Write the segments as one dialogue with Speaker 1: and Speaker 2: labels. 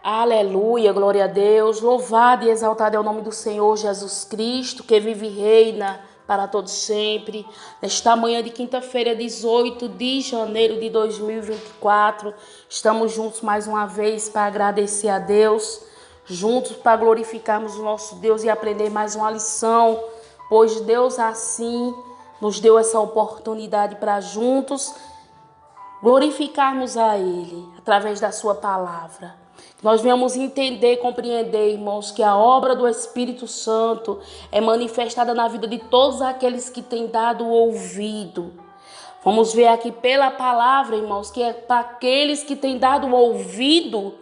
Speaker 1: Aleluia, glória a Deus. Louvado e exaltado é o nome do Senhor Jesus Cristo, que vive e reina para todos sempre. Nesta manhã de quinta-feira, 18 de janeiro de 2024, estamos juntos mais uma vez para agradecer a Deus, juntos para glorificarmos o nosso Deus e aprender mais uma lição, pois Deus assim nos deu essa oportunidade para juntos glorificarmos a Ele através da sua palavra. Nós venhamos entender, compreender, irmãos, que a obra do Espírito Santo é manifestada na vida de todos aqueles que têm dado ouvido. Vamos ver aqui pela palavra, irmãos, que é para aqueles que têm dado ouvido,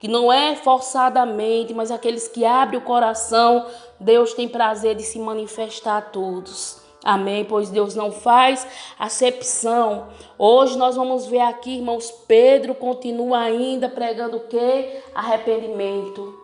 Speaker 1: que não é forçadamente, mas aqueles que abrem o coração, Deus tem prazer de se manifestar a todos. Amém, pois Deus não faz acepção. Hoje nós vamos ver aqui, irmãos, Pedro continua ainda pregando o quê? Arrependimento.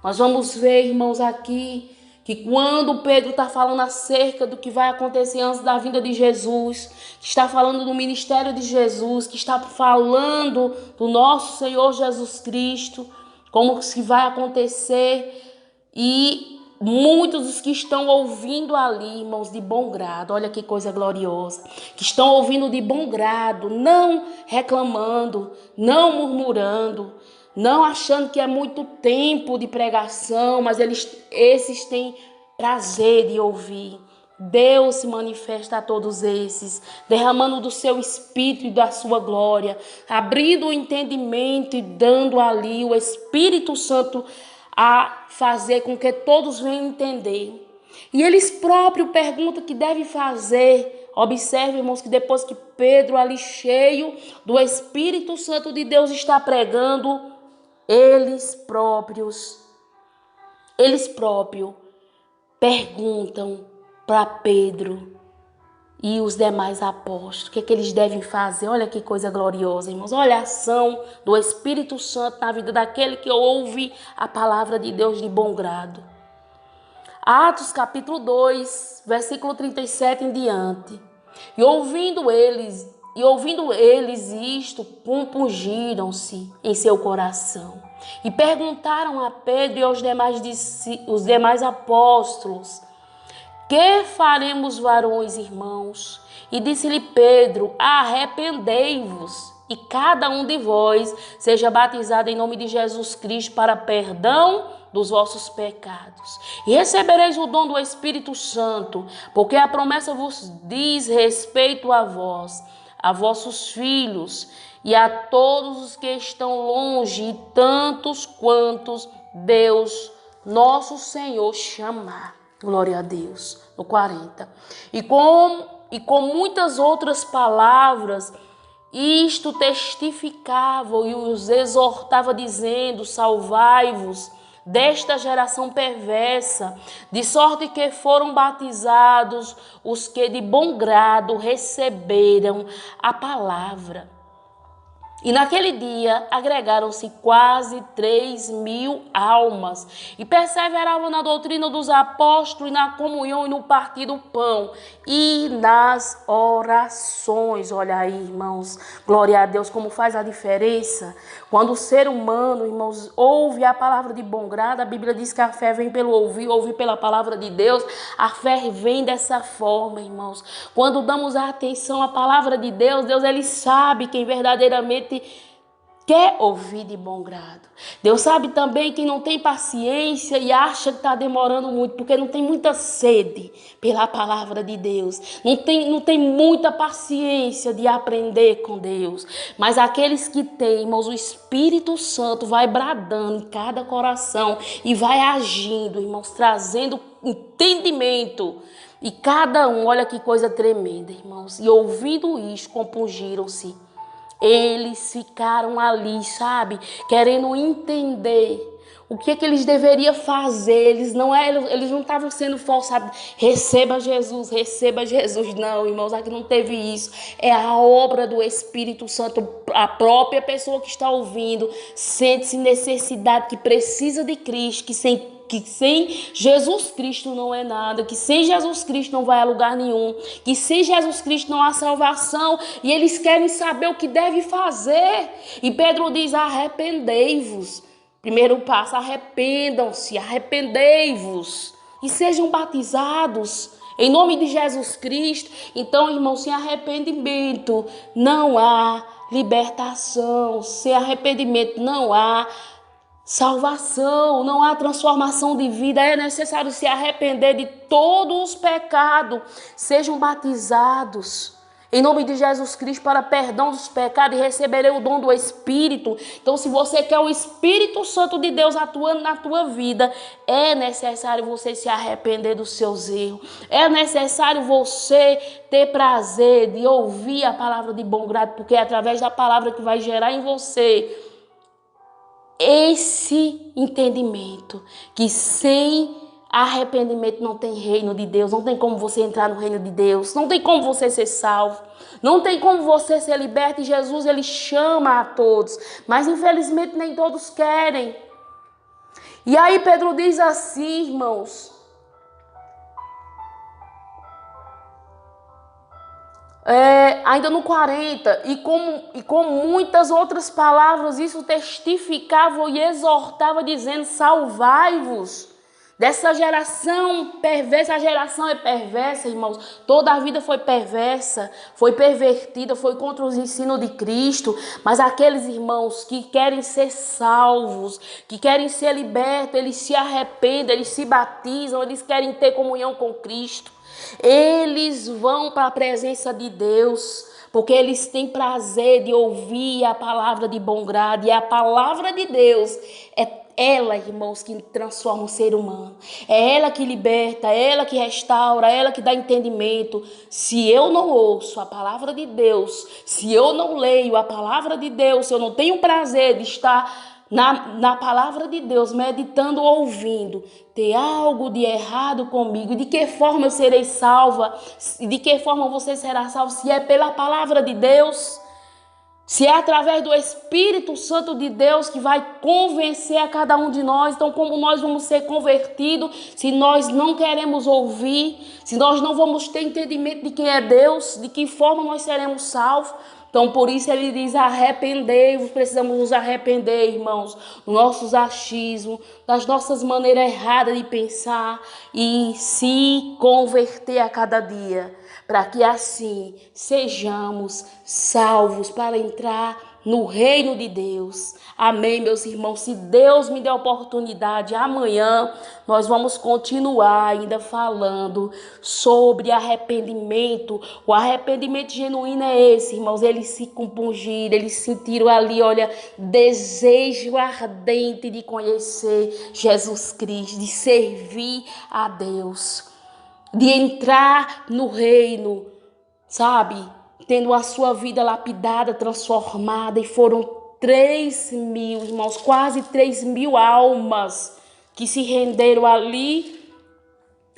Speaker 1: Nós vamos ver, irmãos, aqui que quando Pedro está falando acerca do que vai acontecer antes da vinda de Jesus, que está falando do ministério de Jesus, que está falando do nosso Senhor Jesus Cristo, como que vai acontecer, e muitos dos que estão ouvindo ali, irmãos, de bom grado, olha que coisa gloriosa, que estão ouvindo de bom grado, não reclamando, não murmurando, não achando que é muito tempo de pregação, mas esses têm prazer de ouvir. Deus se manifesta a todos esses, derramando do seu Espírito e da sua glória, abrindo o entendimento e dando ali o Espírito Santo a fazer com que todos venham entender. E eles próprios perguntam o que devem fazer. Observe, irmãos, que depois que Pedro, ali cheio do Espírito Santo de Deus, está pregando, eles próprios perguntam para Pedro e os demais apóstolos, o que eles devem fazer. Olha que coisa gloriosa, irmãos. Olha a ação do Espírito Santo na vida daquele que ouve a palavra de Deus de bom grado. Atos capítulo 2, versículo 37 em diante. E ouvindo eles isto, compungiram-se em seu coração. E perguntaram a Pedro e aos demais apóstolos: que faremos, varões, irmãos? E disse-lhe Pedro: arrependei-vos, e cada um de vós seja batizado em nome de Jesus Cristo para perdão dos vossos pecados. E recebereis o dom do Espírito Santo, porque a promessa vos diz respeito a vós, a vossos filhos e a todos os que estão longe, e tantos quantos Deus, nosso Senhor, chamar. Glória a Deus. No 40. E com muitas outras palavras, isto testificava e os exortava, dizendo: salvai-vos desta geração perversa, de sorte que foram batizados os que de bom grado receberam a palavra. E naquele dia agregaram-se quase 3.000 almas e perseveravam na doutrina dos apóstolos, e na comunhão e no partir do pão e nas orações. Olha aí, irmãos, glória a Deus, como faz a diferença. Quando o ser humano, irmãos, ouve a palavra de bom grado, a Bíblia diz que a fé vem pelo ouvir pela palavra de Deus. A fé vem dessa forma, irmãos. Quando damos atenção à palavra de Deus, Deus ele sabe quem verdadeiramente quer ouvir de bom grado. Deus sabe também quem não tem paciência e acha que está demorando muito, porque não tem muita sede pela palavra de Deus. Não tem muita paciência de aprender com Deus. Mas aqueles que têm, irmãos, o Espírito Santo vai bradando em cada coração e vai agindo, irmãos, trazendo entendimento. E cada um, olha que coisa tremenda, irmãos. E ouvindo isso, compungiram-se. Eles ficaram ali, sabe, querendo entender o que eles deveriam fazer. Eles não estavam sendo forçados. Receba Jesus, receba Jesus. Não, irmãos, aqui não teve isso. É a obra do Espírito Santo. A própria pessoa que está ouvindo sente-se necessidade, que precisa de Cristo, que sem Jesus Cristo não é nada, que sem Jesus Cristo não vai a lugar nenhum, que sem Jesus Cristo não há salvação, e eles querem saber o que deve fazer. E Pedro diz: arrependei-vos, Primeiro passo, arrependam-se, arrependei-vos e sejam batizados em nome de Jesus Cristo. Então, irmão, sem arrependimento não há libertação. Sem arrependimento não há salvação, não há transformação de vida. É necessário se arrepender de todos os pecados. Sejam batizados em nome de Jesus Cristo para perdão dos pecados e receberei o dom do Espírito. Então, se você quer o Espírito Santo de Deus atuando na tua vida, é necessário você se arrepender dos seus erros. É necessário você ter prazer de ouvir a palavra de bom grado, porque é através da palavra que vai gerar em você esse entendimento que sem arrependimento não tem reino de Deus, não tem como você entrar no reino de Deus, não tem como você ser salvo, não tem como você ser liberto. E Jesus, ele chama a todos, mas infelizmente nem todos querem. E aí Pedro diz assim, irmãos, ainda no 40, e com muitas outras palavras, isso testificava e exortava, dizendo: salvai-vos dessa geração perversa. A geração é perversa, irmãos. Toda a vida foi perversa, foi pervertida, foi contra os ensinos de Cristo. Mas aqueles irmãos que querem ser salvos, que querem ser libertos, eles se arrependem, eles se batizam, eles querem ter comunhão com Cristo. Eles vão para a presença de Deus, porque eles têm prazer de ouvir a palavra de bom grado. E a palavra de Deus é ela, irmãos, que transforma o ser humano. É ela que liberta, é ela que restaura, é ela que dá entendimento. Se eu não ouço a palavra de Deus, se eu não leio a palavra de Deus, se eu não tenho prazer de estar na palavra de Deus, meditando, ouvindo, ter algo de errado comigo. De que forma eu serei salva? De que forma você será salvo? Se é pela palavra de Deus, se é através do Espírito Santo de Deus que vai convencer a cada um de nós. Então, como nós vamos ser convertidos se nós não queremos ouvir, se nós não vamos ter entendimento de quem é Deus, de que forma nós seremos salvos? Então, por isso ele diz: arrependei-vos. Precisamos nos arrepender, irmãos, dos nossos achismos, das nossas maneiras erradas de pensar e se converter a cada dia, para que assim sejamos salvos para entrar no reino de Deus. Amém, meus irmãos? Se Deus me der oportunidade, amanhã nós vamos continuar ainda falando sobre arrependimento. O arrependimento genuíno é esse, irmãos. Eles se compungiram, eles sentiram ali, olha, desejo ardente de conhecer Jesus Cristo, de servir a Deus, de entrar no reino, sabe? Tendo a sua vida lapidada, transformada. E foram 3.000, irmãos, quase 3.000 almas que se renderam ali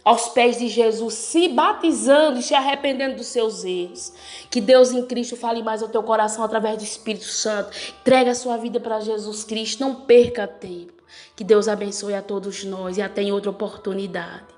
Speaker 1: aos pés de Jesus, se batizando e se arrependendo dos seus erros. Que Deus em Cristo fale mais ao teu coração através do Espírito Santo. Entrega a sua vida para Jesus Cristo, não perca tempo. Que Deus abençoe a todos nós e até em outra oportunidade.